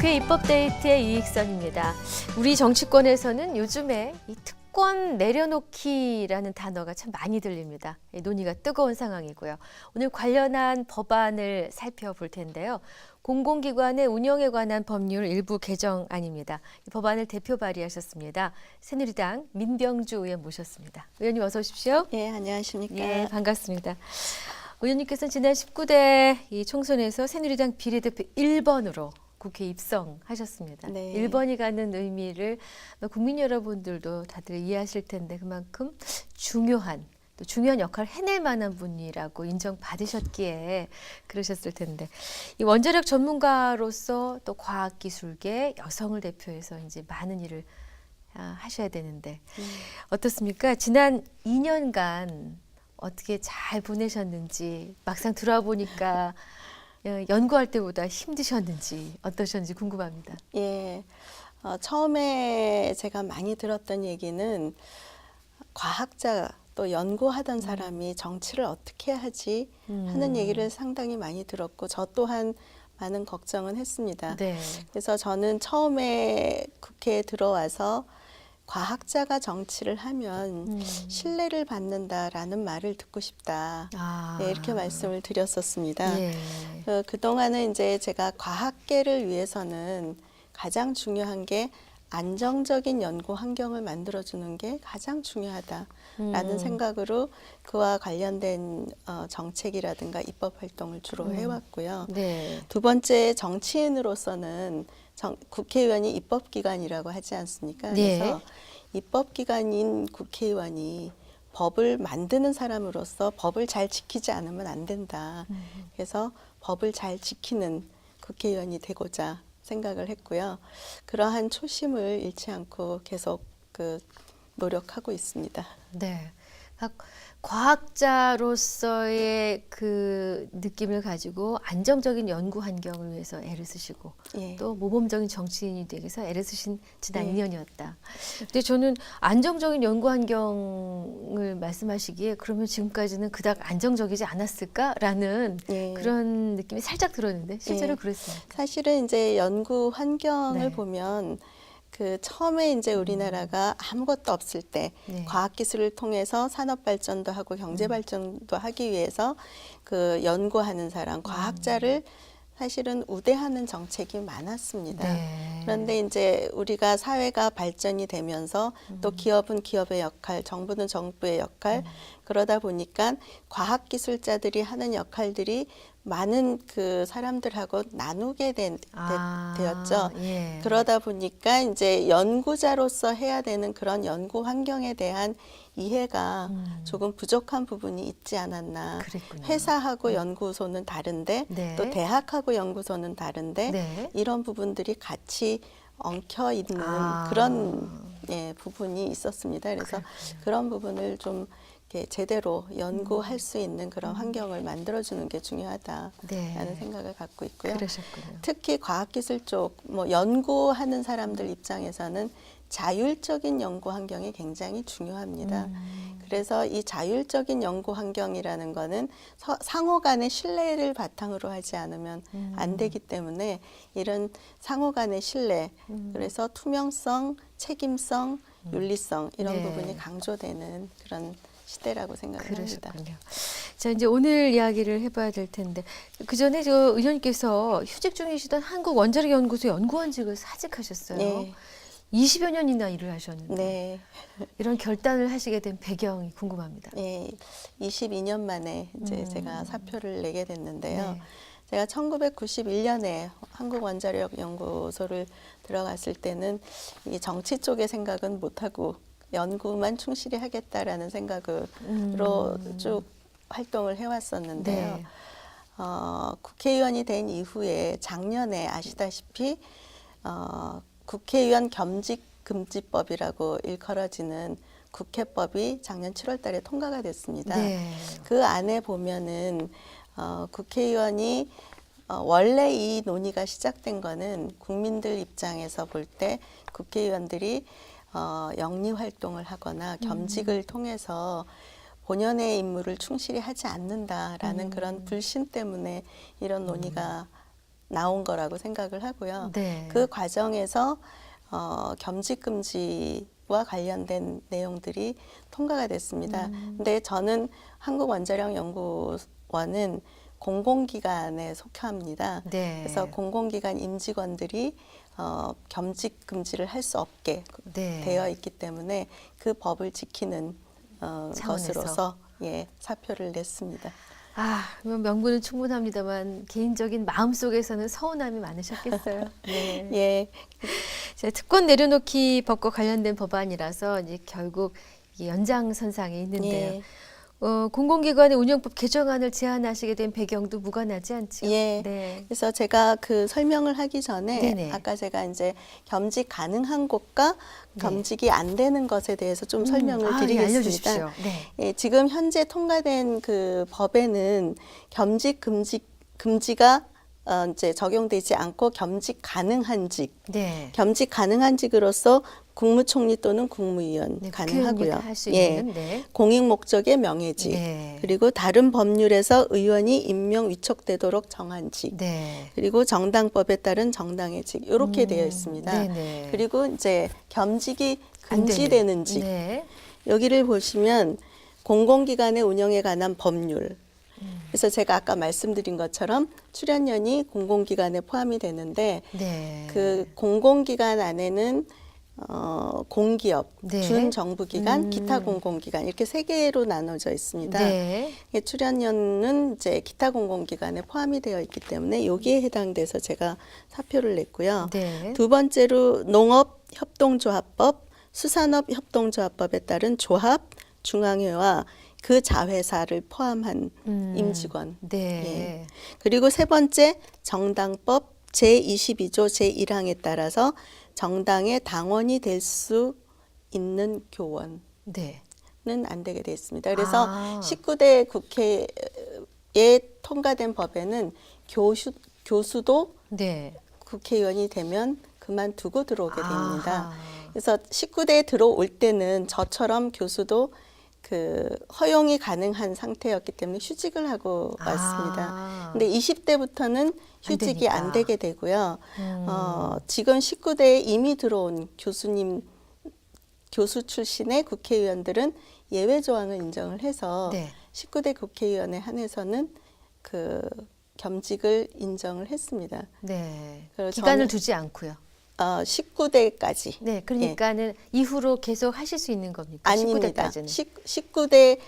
국회 입법데이트의 이익선입니다. 우리 정치권에서는 요즘에 이 특권 내려놓기라는 단어가 참 많이 들립니다. 논의가 뜨거운 상황이고요. 오늘 관련한 법안을 살펴볼 텐데요. 공공기관의 운영에 관한 법률 일부 개정안입니다. 이 법안을 대표 발의하셨습니다. 새누리당 민병주 의원 모셨습니다. 의원님 어서 오십시오. 예, 안녕하십니까. 예, 반갑습니다. 의원님께서는 지난 19대 이 총선에서 새누리당 비례대표 1번으로 국회 입성하셨습니다. 네. 1번이 가는 의미를 국민 여러분들도 다들 이해하실 텐데 그만큼 중요한 또 중요한 역할을 해낼 만한 분이라고 인정받으셨기에 그러셨을 텐데 이 원자력 전문가로서 또 과학기술계 여성을 대표해서 이제 많은 일을 하셔야 되는데 어떻습니까? 지난 2년간 어떻게 잘 보내셨는지 막상 들어와 보니까 연구할 때보다 힘드셨는지 어떠셨는지 궁금합니다. 예, 처음에 제가 많이 들었던 얘기는 과학자 또 연구하던 사람이 정치를 어떻게 하지 하는 얘기를 상당히 많이 들었고 저 또한 많은 걱정은 했습니다. 네. 그래서 저는 처음에 국회에 들어와서 과학자가 정치를 하면 신뢰를 받는다라는 말을 듣고 싶다. 네, 이렇게 말씀을 드렸었습니다. 예. 그동안은 이제 제가 과학계를 위해서는 가장 중요한 게 안정적인 연구 환경을 만들어주는 게 가장 중요하다라는 생각으로 그와 관련된 정책이라든가 입법 활동을 주로 해왔고요. 네. 두 번째 정치인으로서는 국회의원이 입법기관이라고 하지 않습니까? 네. 그래서 입법기관인 국회의원이 법을 만드는 사람으로서 법을 잘 지키지 않으면 안 된다. 그래서 법을 잘 지키는 국회의원이 되고자 생각을 했고요. 그러한 초심을 잃지 않고 계속 노력하고 있습니다. 네. 과학자로서의 그 느낌을 가지고 안정적인 연구 환경을 위해서 애를 쓰시고 예. 또 모범적인 정치인이 되기 위해서 애를 쓰신 지난 예. 2년이었다. 근데 저는 안정적인 연구 환경을 말씀하시기에 그러면 지금까지는 그닥 안정적이지 않았을까라는 예. 그런 느낌이 살짝 들었는데 실제로 예. 그랬습니까? 사실은 이제 연구 환경을 네. 보면 처음에 이제 우리나라가 아무것도 없을 때 네. 과학기술을 통해서 산업 발전도 하고 경제 발전도 하기 위해서 연구하는 사람, 과학자를 사실은 우대하는 정책이 많았습니다. 네. 그런데 이제 우리가 사회가 발전이 되면서 또 기업은 기업의 역할, 정부는 정부의 역할, 그러다 보니까 과학기술자들이 하는 역할들이 많은 사람들하고 나누게 되었죠. 예. 그러다 보니까 이제 연구자로서 해야 되는 그런 연구 환경에 대한 이해가 조금 부족한 부분이 있지 않았나. 그랬군요. 회사하고 연구소는 다른데 네. 또 대학하고 연구소는 다른데 네. 이런 부분들이 같이 엉켜 있는 그런 부분이 있었습니다. 그래서 그런 부분을 좀 이렇게 제대로 연구할 수 있는 그런 환경을 만들어주는 게 중요하다라는 네. 생각을 갖고 있고요. 그러셨군요. 특히 과학기술 쪽 연구하는 사람들 입장에서는 자율적인 연구 환경이 굉장히 중요합니다. 그래서 이 자율적인 연구 환경이라는 거는 상호 간의 신뢰를 바탕으로 하지 않으면 안 되기 때문에 이런 상호 간의 신뢰, 그래서 투명성, 책임성, 윤리성 이런 네. 부분이 강조되는 그런 시대라고 생각합니다. 그러셨군요. 자, 이제 오늘 이야기를 해봐야 될 텐데 그 전에 저 의원님께서 휴직 중이시던 한국원자력연구소 연구원직을 사직하셨어요. 네. 20여 년이나 일을 하셨는데 네. 이런 결단을 하시게 된 배경이 궁금합니다. 네. 22년 만에 이제 제가 사표를 내게 됐는데요. 네. 제가 1991년에 한국원자력연구소를 들어갔을 때는 이 정치 쪽의 생각은 못하고 연구만 충실히 하겠다라는 생각으로 쭉 활동을 해왔었는데요. 네. 국회의원이 된 이후에 작년에 아시다시피 국회의원 겸직 금지법이라고 일컬어지는 국회법이 작년 7월 달에 통과가 됐습니다. 네. 그 안에 보면은 국회의원이 원래 이 논의가 시작된 거는 국민들 입장에서 볼 때 국회의원들이 영리 활동을 하거나 겸직을 통해서 본연의 임무를 충실히 하지 않는다라는 그런 불신 때문에 이런 논의가 나온 거라고 생각을 하고요. 네. 그 과정에서 겸직 금지와 관련된 내용들이 통과가 됐습니다. 근데 저는 한국원자력연구원은 공공기관에 속합니다. 네. 그래서 공공기관 임직원들이 겸직 금지를 할 수 없게 네. 되어 있기 때문에 그 법을 지키는 차원에서. 것으로서 사표를 냈습니다. 명분은 충분합니다만 개인적인 마음 속에서는 서운함이 많으셨겠어요. 네. 예, 자, 특권 내려놓기 법과 관련된 법안이라서 이제 결국 이게 연장선상에 있는데요. 예. 공공기관의 운영법 개정안을 제안하시게 된 배경도 무관하지 않죠? 예. 네. 그래서 제가 그 설명을 하기 전에 네네. 아까 제가 이제 겸직 가능한 곳과 겸직이 안 되는 것에 대해서 좀 설명을 예, 드리겠습니다. 알려주십시오. 네. 예, 지금 현재 통과된 그 법에는 겸직 금지가 이제 적용되지 않고 겸직 가능한 직, 네. 겸직 가능한 직으로서 국무총리 또는 국무위원 네, 가능하고요. 할수 예. 있는. 네. 공익 목적의 명예직, 네. 그리고 다른 법률에서 의원이 임명 위촉되도록 정한 직, 네. 그리고 정당법에 따른 정당의 직 이렇게 되어 있습니다. 네네. 그리고 이제 겸직이 안 되는. 금지되는 직 네. 여기를 보시면 공공기관의 운영에 관한 법률. 그래서 제가 아까 말씀드린 것처럼 출연연이 공공기관에 포함이 되는데 네. 그 공공기관 안에는 공기업, 네. 준정부기관, 기타 공공기관 이렇게 세 개로 나눠져 있습니다. 네. 출연연은 이제 기타 공공기관에 포함이 되어 있기 때문에 여기에 해당돼서 제가 사표를 냈고요. 네. 두 번째로 농업협동조합법, 수산업협동조합법에 따른 조합, 중앙회와 그 자회사를 포함한 임직원. 네. 예. 그리고 세 번째 정당법 제22조 제1항에 따라서 정당의 당원이 될 수 있는 교원은 네. 안 되게 돼 있습니다. 그래서 아. 19대 국회에 통과된 법에는 교수도 네. 국회의원이 되면 그만두고 들어오게 됩니다. 아하. 그래서 19대에 들어올 때는 저처럼 교수도 그 허용이 가능한 상태였기 때문에 휴직을 하고 왔습니다. 근데 20대부터는 휴직이 되니까. 안 되게 되고요. 지금 19대에 이미 들어온 교수 출신의 국회의원들은 예외 조항을 인정을 해서 네. 19대 국회의원에 한해서는 그 겸직을 인정을 했습니다. 네. 그리고 기간을 저는- 두지 않고요. 19대까지. 네, 그러니까는 이후로 계속 하실 수 있는 겁니까? 아닙니다. 19대까지는.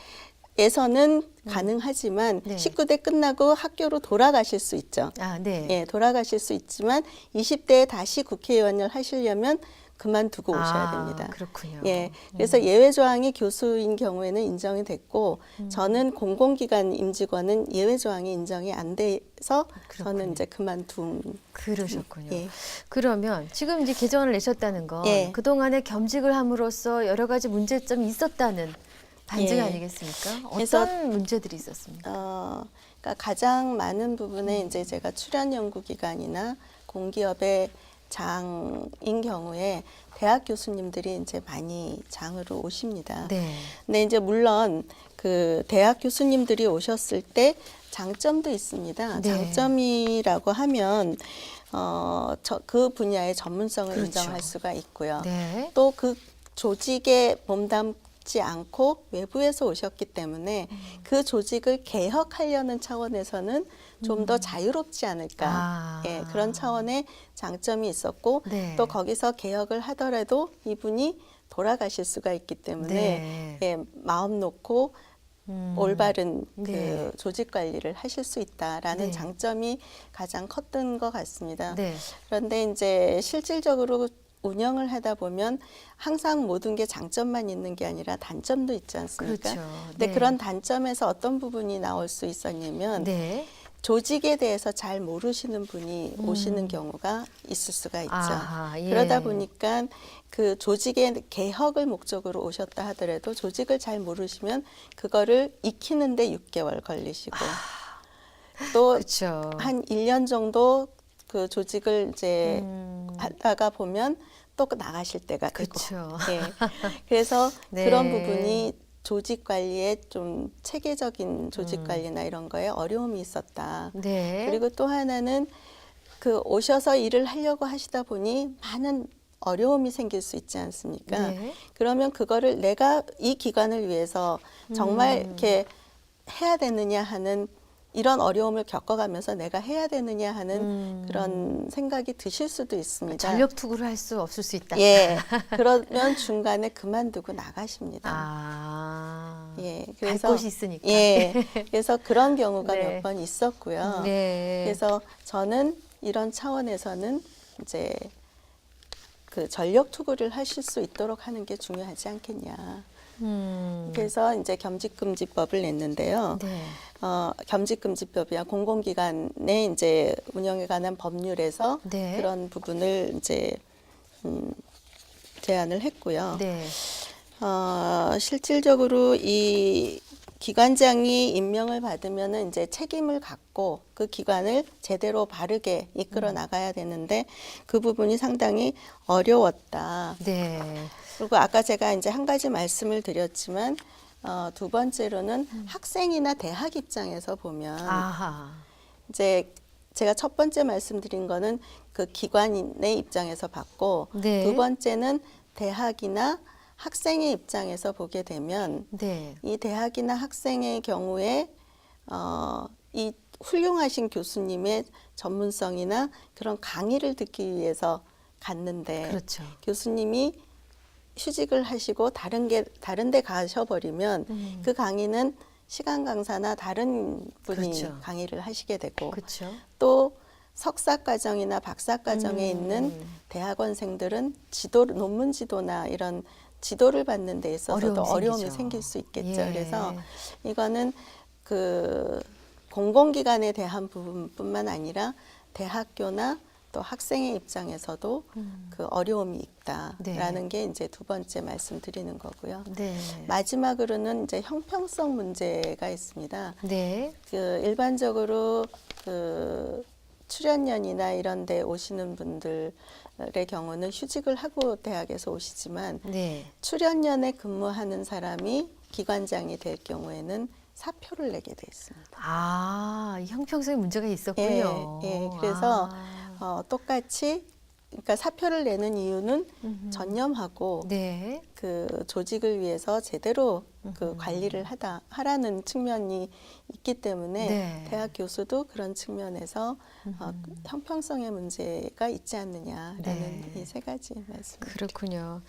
19대에서는 가능하지만 네. 19대 끝나고 학교로 돌아가실 수 있죠. 네. 예, 돌아가실 수 있지만 20대에 다시 국회의원을 하시려면 그만두고 오셔야 됩니다. 그렇군요. 예, 그래서 예외 조항이 교수인 경우에는 인정이 됐고 저는 공공기관 임직원은 예외 조항이 인정이 안 돼서 그렇군요. 저는 이제 그만둔. 그러셨군요. 예. 그러면 지금 이제 개정안을 내셨다는 건 예. 그동안에 겸직을 함으로써 여러 가지 문제점이 있었다는 반증 예. 아니겠습니까? 그래서- 어떤 문제들이 있었습니까? 그러니까 가장 많은 부분에 이제 제가 출연연구기관이나 공기업의 장인 경우에 대학 교수님들이 이제 많이 장으로 오십니다. 네. 근데 이제 물론 그 대학 교수님들이 오셨을 때 장점도 있습니다. 네. 장점이라고 하면 그 분야의 전문성을 그렇죠. 인정할 수가 있고요. 네. 또 그 조직에 몸담지 않고 외부에서 오셨기 때문에 그 조직을 개혁하려는 차원에서는 좀 더 자유롭지 않을까. 예, 그런 차원의 장점이 있었고 네. 또 거기서 개혁을 하더라도 이분이 돌아가실 수가 있기 때문에 네. 예, 마음 놓고 올바른 네. 그 조직 관리를 하실 수 있다라는 네. 장점이 가장 컸던 것 같습니다. 네. 그런데 이제 실질적으로 운영을 하다 보면 항상 모든 게 장점만 있는 게 아니라 단점도 있지 않습니까? 그렇죠. 근데 네. 그런 단점에서 어떤 부분이 나올 수 있었냐면 네. 조직에 대해서 잘 모르시는 분이 오시는 경우가 있을 수가 있죠. 아하, 예. 그러다 보니까 그 조직의 개혁을 목적으로 오셨다 하더라도 조직을 잘 모르시면 그거를 익히는데 6개월 걸리시고 또 그렇죠. 한 1년 정도 그 조직을 이제 하다가 보면 또 나가실 때가 되고. 그렇죠. 예. 그래서 네. 그런 부분이 조직 관리에 좀 체계적인 조직 관리나 이런 거에 어려움이 있었다. 네. 그리고 또 하나는 그 오셔서 일을 하려고 하시다 보니 많은 어려움이 생길 수 있지 않습니까? 네. 그러면 그거를 내가 이 기관을 위해서 정말 이렇게 해야 되느냐 하는 이런 어려움을 겪어가면서 내가 해야 되느냐 하는 그런 생각이 드실 수도 있습니다. 전력 투구를 할 수 없을 수 있다. 예, 그러면 중간에 그만두고 나가십니다. 아, 예, 갈 그래서 곳이 있으니까. 예, 그래서 그런 경우가 네. 몇 번 있었고요. 네. 그래서 저는 이런 차원에서는 이제 그 전력 투구를 하실 수 있도록 하는 게 중요하지 않겠냐. 그래서 이제 겸직금지법을 냈는데요. 네. 겸직금지법이야 공공기관의 이제 운영에 관한 법률에서 네. 그런 부분을 이제 제안을 했고요. 네. 실질적으로 이 기관장이 임명을 받으면은 이제 책임을 갖고 그 기관을 제대로 바르게 이끌어 나가야 되는데 그 부분이 상당히 어려웠다. 네. 그리고 아까 제가 이제 한 가지 말씀을 드렸지만 두 번째로는 학생이나 대학 입장에서 보면 아하. 이제 제가 첫 번째 말씀드린 거는 그 기관의 입장에서 봤고 네. 두 번째는 대학이나 학생의 입장에서 보게 되면 네. 이 대학이나 학생의 경우에 이 훌륭하신 교수님의 전문성이나 그런 강의를 듣기 위해서 갔는데 그렇죠. 교수님이 휴직을 하시고 다른 데 가셔버리면 그 강의는 시간 강사나 다른 분이 그렇죠. 강의를 하시게 되고 그렇죠. 또 석사 과정이나 박사 과정에 있는 대학원생들은 논문 지도나 이런 지도를 받는 데 있어서도 어려움이 생기죠. 생길 수 있겠죠. 예. 그래서 이거는 그 공공기관에 대한 부분뿐만 아니라 대학교나 또 학생의 입장에서도 그 어려움이 있다라는 게 이제 두 번째 말씀드리는 거고요. 네. 마지막으로는 이제 형평성 문제가 있습니다. 네. 그 일반적으로 그 출연연이나 이런 데 오시는 분들의 경우는 휴직을 하고 대학에서 오시지만 네. 출연연에 근무하는 사람이 기관장이 될 경우에는 사표를 내게 돼 있습니다. 아, 이 형평성에 문제가 있었군요. 예, 그래서 아. 똑같이 그러니까 사표를 내는 이유는 전념하고 네. 그 조직을 위해서 제대로 그 관리를 하라는 측면이 있기 때문에 네. 대학 교수도 그런 측면에서 형평성의 문제가 있지 않느냐라는 네. 이 세 가지 말씀입니다. 그렇군요.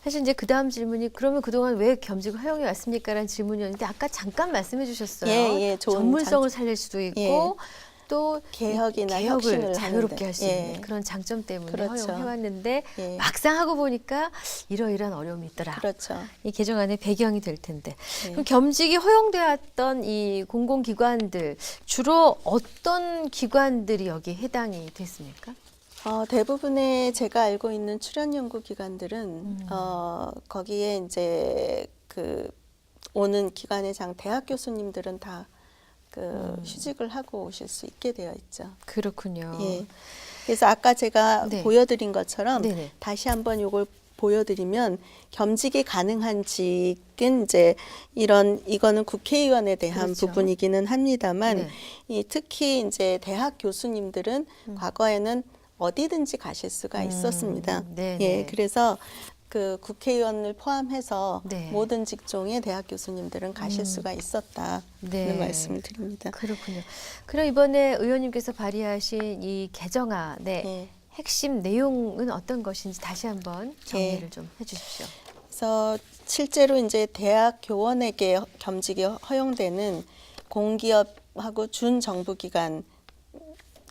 사실 이제 그 다음 질문이 그러면 그동안 왜 겸직을 허용해 왔습니까라는 질문이었는데 아까 잠깐 말씀해 주셨어요. 예, 좋은 전문성을 살릴 수도 있고 예. 또 개혁이나 개혁을 혁신을 자유롭게 하는데. 할 수 있는 그런 장점 때문에 그렇죠. 허용해 왔는데 예. 막상 하고 보니까 이러이러한 어려움이 있더라. 그렇죠. 이 개정안의 배경이 될 텐데. 네. 그럼 겸직이 허용되었던 이 공공기관들 주로 어떤 기관들이 여기에 해당이 됐습니까? 대부분의 제가 알고 있는 출연 연구 기관들은 거기에 이제 그 오는 기관의 대학 교수님들은 다 그 휴직을 하고 오실 수 있게 되어 있죠. 그렇군요. 예. 그래서 아까 제가 네. 보여드린 것처럼 네네. 다시 한번 이걸 보여드리면 겸직이 가능한 직은 이제 이거는 국회의원에 대한 그렇죠. 부분이기는 합니다만 네. 특히 이제 대학 교수님들은 과거에는 어디든지 가실 수가 있었습니다. 네네. 예, 그래서 그 국회의원을 포함해서 네. 모든 직종의 대학 교수님들은 가실 수가 있었다는 네. 말씀을 드립니다. 그렇군요. 그럼 이번에 의원님께서 발의하신 이 개정안의 예. 핵심 내용은 어떤 것인지 다시 한번 정리를 좀 해주십시오. 그래서 실제로 이제 대학 교원에게 겸직이 허용되는 공기업하고 준정부기관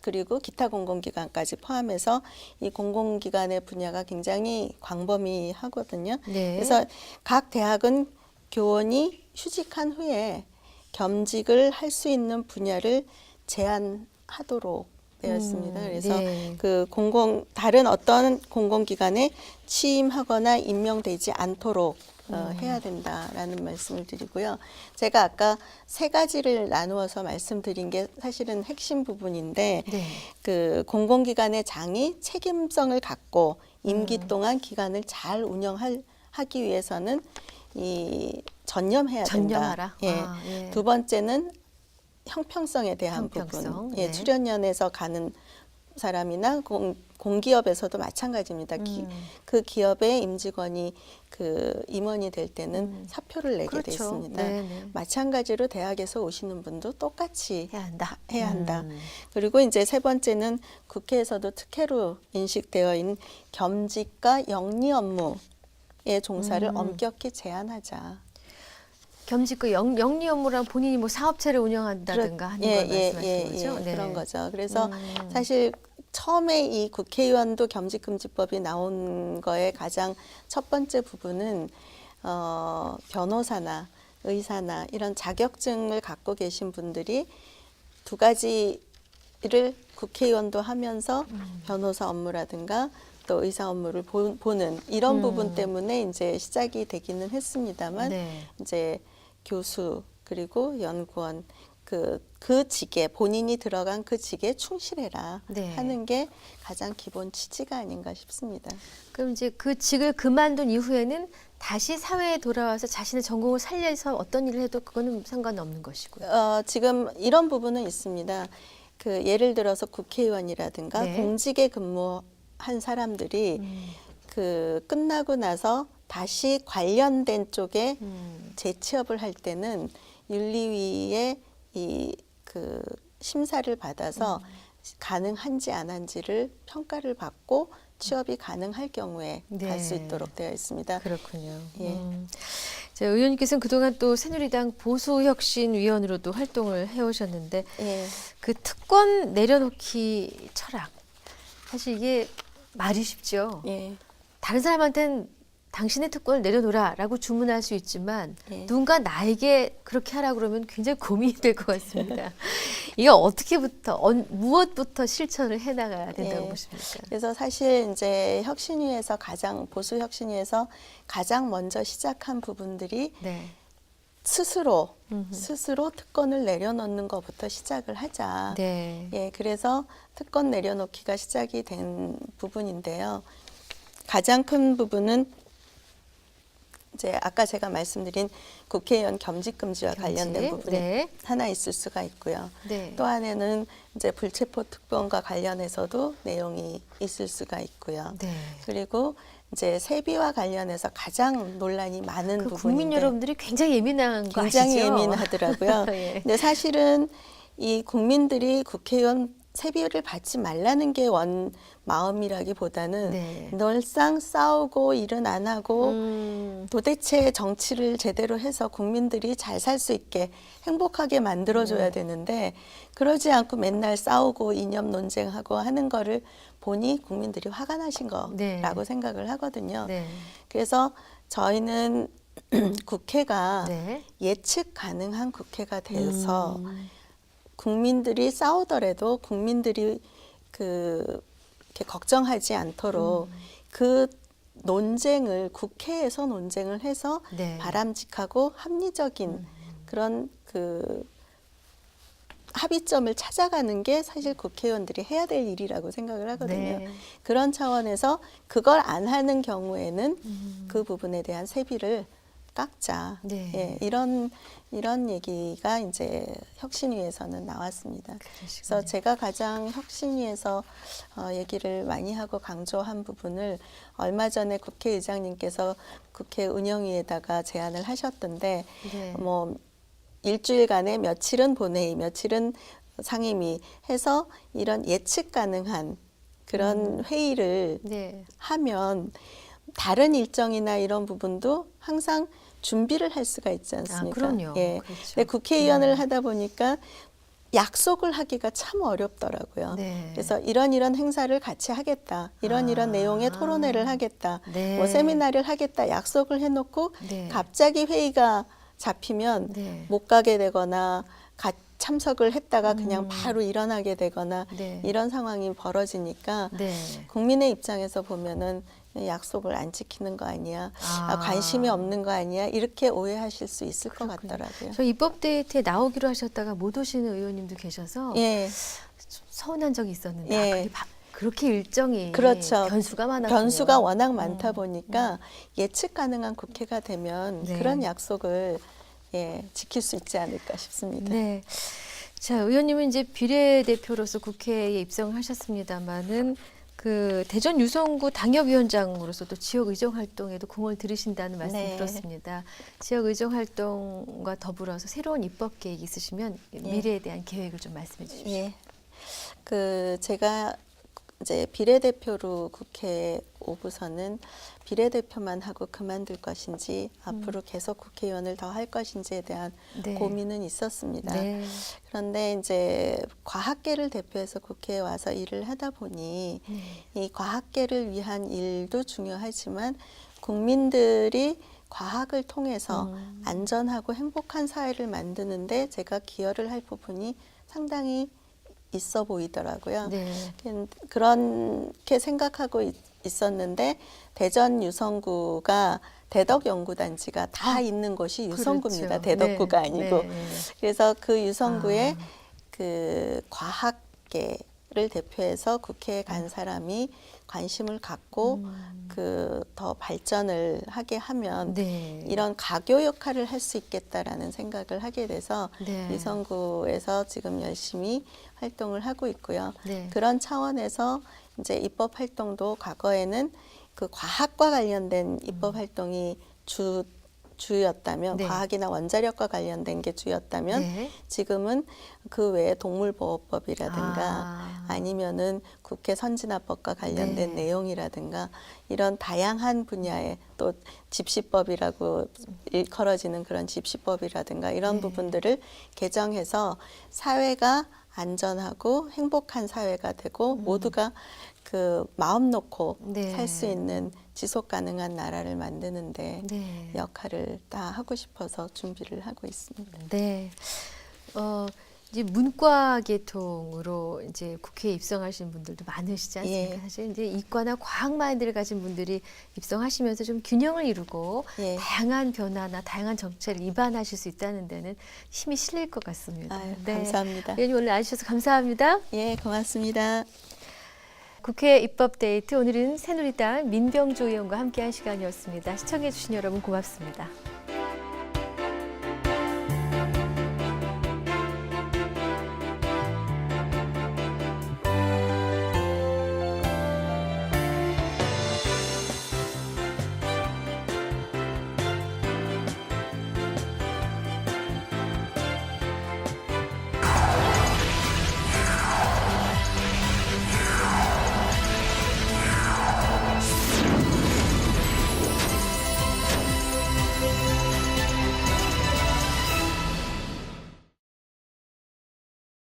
그리고 기타 공공기관까지 포함해서 이 공공기관의 분야가 굉장히 광범위하거든요. 네. 그래서 각 대학은 교원이 휴직한 후에 겸직을 할 수 있는 분야를 제한하도록 되어 있습니다. 그래서 네. 그 다른 어떤 공공기관에 취임하거나 임명되지 않도록 해야 된다라는 말씀을 드리고요. 제가 아까 세 가지를 나누어서 말씀드린 게 사실은 핵심 부분인데 네. 그 공공기관의 장이 책임성을 갖고 임기 동안 기관을 잘 운영하기 위해서는 이 전념해야 전념하라. 된다. 예. 아, 예. 두 번째는 형평성에 대한 형평성, 부분. 네. 출연연에서 가는 사람이나 공기업에서도 마찬가지입니다. 그 기업의 임직원이 그 임원이 될 때는 사표를 내게 돼 그렇죠. 있습니다. 네네. 마찬가지로 대학에서 오시는 분도 똑같이 해야 한다. 그리고 이제 세 번째는 국회에서도 특혜로 인식되어 있는 겸직과 영리 업무의 종사를 엄격히 제한하자. 겸직과 영리 업무랑 본인이 뭐 사업체를 운영한다든가 하는 걸 말씀하시는 거죠? 네. 그런 거죠. 그래서 사실 처음에 이 국회의원도 겸직금지법이 나온 거에 가장 첫 번째 부분은 변호사나 의사나 이런 자격증을 갖고 계신 분들이 두 가지를 국회의원도 하면서 변호사 업무라든가 또 의사 업무를 보는 이런 부분 때문에 이제 시작이 되기는 했습니다만 네. 이제 교수 그리고 연구원 그 직에 본인이 들어간 그 직에 충실해라 네. 하는 게 가장 기본 취지가 아닌가 싶습니다. 그럼 이제 그 직을 그만둔 이후에는 다시 사회에 돌아와서 자신의 전공을 살려서 어떤 일을 해도 그거는 상관없는 것이고요. 지금 이런 부분은 있습니다. 그 예를 들어서 국회의원이라든가 네. 공직에 근무한 사람들이 그 끝나고 나서 다시 관련된 쪽에 재취업을 할 때는 윤리위의 이 그 심사를 받아서 가능한지 안 한지를 평가를 받고 취업이 가능할 경우에 네. 갈 수 있도록 되어 있습니다. 그렇군요. 예. 자, 의원님께서는 그동안 또 새누리당 보수혁신위원으로도 활동을 해오셨는데 예. 그 특권 내려놓기 철학 사실 이게 말이 쉽죠. 예. 다른 사람한테는 당신의 특권을 내려놓으라라고 주문할 수 있지만 예. 누군가 나에게 그렇게 하라 그러면 굉장히 고민이 될 것 같습니다. 이게 어떻게부터 무엇부터 실천을 해나가야 된다고 예. 보십니까? 그래서 사실 이제 혁신위에서 보수 혁신위에서 가장 먼저 시작한 부분들이 네. 스스로 특권을 내려놓는 것부터 시작을 하자. 네. 예, 그래서 특권 내려놓기가 시작이 된 부분인데요. 가장 큰 부분은 이제 아까 제가 말씀드린 국회의원 겸직금지와 관련된 부분이 네. 하나 있을 수가 있고요. 네. 또 하나는 이제 불체포 특권과 관련해서도 내용이 있을 수가 있고요. 네. 그리고 이제 세비와 관련해서 가장 논란이 많은 그 부분인데 국민 여러분들이 굉장히 예민한 거 굉장히 아시죠? 예민하더라고요. 예. 근데 사실은 이 국민들이 국회의원 세비를 받지 말라는 게 마음이라기보다는 네. 늘상 싸우고 일은 안 하고 도대체 정치를 제대로 해서 국민들이 잘 살 수 있게 행복하게 만들어줘야 되는데 그러지 않고 맨날 싸우고 이념 논쟁하고 하는 거를 보니 국민들이 화가 나신 거라고 네. 생각을 하거든요. 네. 그래서 저희는 국회가 네. 예측 가능한 국회가 돼서 국민들이 싸우더라도 국민들이 이렇게 걱정하지 않도록 그 논쟁을 국회에서 논쟁을 해서 네. 바람직하고 합리적인 그런 그 합의점을 찾아가는 게 사실 국회의원들이 해야 될 일이라고 생각을 하거든요. 네. 그런 차원에서 그걸 안 하는 경우에는 그 부분에 대한 세비를 깎자. 네. 예, 이런 얘기가 이제 혁신위에서는 나왔습니다. 그래서 제가 가장 혁신위에서 얘기를 많이 하고 강조한 부분을 얼마 전에 국회의장님께서 국회 운영위에다가 제안을 하셨던데 네. 뭐 일주일간에 며칠은 본회의, 며칠은 상임위 해서 이런 예측 가능한 그런 회의를 네. 하면 다른 일정이나 이런 부분도 항상 준비를 할 수가 있지 않습니까? 아, 그럼요. 예. 그렇죠. 근데 국회의원을 하다 보니까 약속을 하기가 참 어렵더라고요. 네. 그래서 이런 행사를 같이 하겠다. 이런 내용의 토론회를 하겠다. 네. 뭐 세미나를 하겠다. 약속을 해놓고 네. 갑자기 회의가 잡히면 네. 못 가게 되거나 참석을 했다가 그냥 바로 일어나게 되거나 네. 이런 상황이 벌어지니까 네. 국민의 입장에서 보면은 약속을 안 지키는 거 아니야, 관심이 없는 거 아니야 이렇게 오해하실 수 있을 것 같더라고요. 저 입법 데이트에 나오기로 하셨다가 못 오시는 의원님도 계셔서 예, 좀 서운한 적이 있었는데 예. 그게 그렇게 일정이 그렇죠. 변수가 많았군요. 변수가 워낙 많다 보니까 예측 가능한 국회가 되면 네. 그런 약속을 지킬 수 있지 않을까 싶습니다. 네. 자, 의원님은 이제 비례대표로서 국회에 입성하셨습니다마는 그 대전 유성구 당협위원장으로서 또 지역 의정 활동에도 공을 들이신다는 말씀 네. 들었습니다. 지역 의정 활동과 더불어서 새로운 입법 계획이 있으시면 미래에 대한 계획을 좀 말씀해 주십시오. 예. 제가 이제 비례대표로 국회에 오고서는 비례대표만 하고 그만둘 것인지 앞으로 계속 국회의원을 더 할 것인지에 대한 네. 고민은 있었습니다. 네. 그런데 이제 과학계를 대표해서 국회에 와서 일을 하다 보니 이 과학계를 위한 일도 중요하지만 국민들이 과학을 통해서 안전하고 행복한 사회를 만드는데 제가 기여를 할 부분이 상당히 있어 보이더라고요. 네. 그렇게 생각하고 있었는데 대전 유성구가 대덕연구단지가 다 있는 곳이 유성구입니다. 그렇죠. 대덕구가 네. 아니고. 네. 그래서 그 유성구에 그 과학계를 대표해서 국회에 간 사람이 관심을 갖고 더 발전을 하게 하면 네. 이런 가교 역할을 할 수 있겠다라는 생각을 하게 돼서 네. 유성구에서 지금 열심히 활동을 하고 있고요. 네. 그런 차원에서 이제 입법 활동도 과거에는 그 과학과 관련된 입법 활동이 주였다면 네. 과학이나 원자력과 관련된 게 주였다면 네. 지금은 그 외에 동물보호법이라든가 아. 아니면은 국회 선진화법과 관련된 네. 내용이라든가 이런 다양한 분야의 또 집시법이라고 일컬어지는 그런 집시법이라든가 이런 네. 부분들을 개정해서 사회가 안전하고 행복한 사회가 되고 모두가 그 마음 놓고 네. 살 수 있는 지속 가능한 나라를 만드는데 네. 역할을 다 하고 싶어서 준비를 하고 있습니다. 네. 이제 문과 계통으로 이제 국회에 입성하신 분들도 많으시지 않습니까? 예. 사실 이제 이과나 과학 마인드를 가진 분들이 입성하시면서 좀 균형을 이루고 예. 다양한 변화나 다양한 정책을 입안하실 수 있다는 데는 힘이 실릴 것 같습니다. 아유, 네. 감사합니다. 의원님 오늘 나와주셔서 감사합니다. 예, 고맙습니다. 국회 입법데이트 오늘은 새누리당 민병조 의원과 함께한 시간이었습니다. 시청해주신 여러분 고맙습니다.